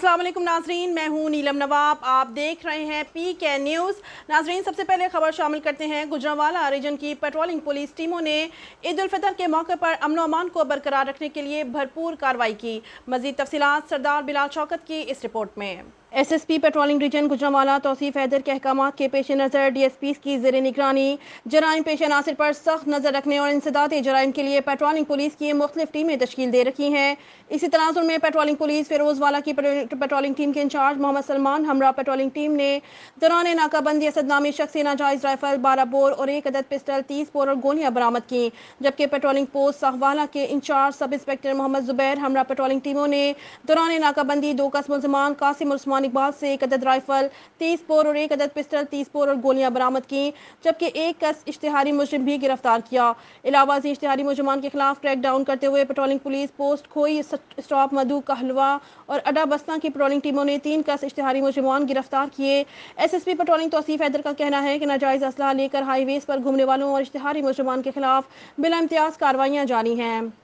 अस्सलाम वालेकुम नाजरीन, मैं हूँ नीलम नवाब। आप देख रहे हैं PK न्यूज़। नाजरीन, सबसे पहले खबर शामिल करते हैं। गुजरांवाला रीजन की पेट्रोलिंग पुलिस टीमों ने ईद उल फितर के मौके पर अमन व अमान को बरकरार रखने के लिए भरपूर कार्रवाई की। मजीद तफसीलात सरदार बिलाल शौकत की इस रिपोर्ट में। SSP patrolling region Gujranwala Tauseef Haider के अहकामात के पेश नज़र DSP की ज़ेर निगरानी जराइम पेश अनासिर पर सख्त नज़र रखने और इंसदादी जराइम के लिए पेट्रोलिंग पुलिस की मुख्तलिफ टीमें तश्कील दे रखी हैं। इसी तनाजुर में पेट्रोलिंग पुलिस फिरोजवाला की पेट्रोलिंग टीम के इंचार्ज मोहम्मद सलमान हमरा पेट्रोलिंग टीम ने दौरान नाकाबंदी असद नामी शख्स से नाजायज राइफल 12 बोर और 1 अदद पिस्टल 30 बोर और गोलियां बरामद की। जबकि पेट्रोलिंग पोस्ट साहवाला के in charge sub inspector Mohammad Zubair हमरा पेट्रोलिंग टीमों ने दौरान नाकाबंदी 2 कस मुल्ज़िमान कासिम और उस्मान इकबाल से 1 अदद राइफल 30 बोर और 1 अदद पिस्टल 30 बोर और गोलियां बरामद की। जबकि 1 कस इश्तिहारी मुजरिम भी गिरफ्तार किया। इलाहाबादी इश्तिहारी मुजरिमान के खिलाफ क्रैक डाउन करते हुए पेट्रोलिंग पुलिस पोस्ट खोई स्टॉप मधु कहलवा और अड्डा बस्ता की पेट्रोलिंग टीमों ने 3 कस इश्तिहारी मुजरिमान गिरफ्तार किए। SSP पेट्रोलिंग तौसीफ हैदर का कहना है कि नाजायज असलहा लेकर हाईवेज पर घूमने वालों और इश्तिहारी मुजरिमान के खिलाफ बिला इम्तियाज कार्रवाइयां जारी हैं।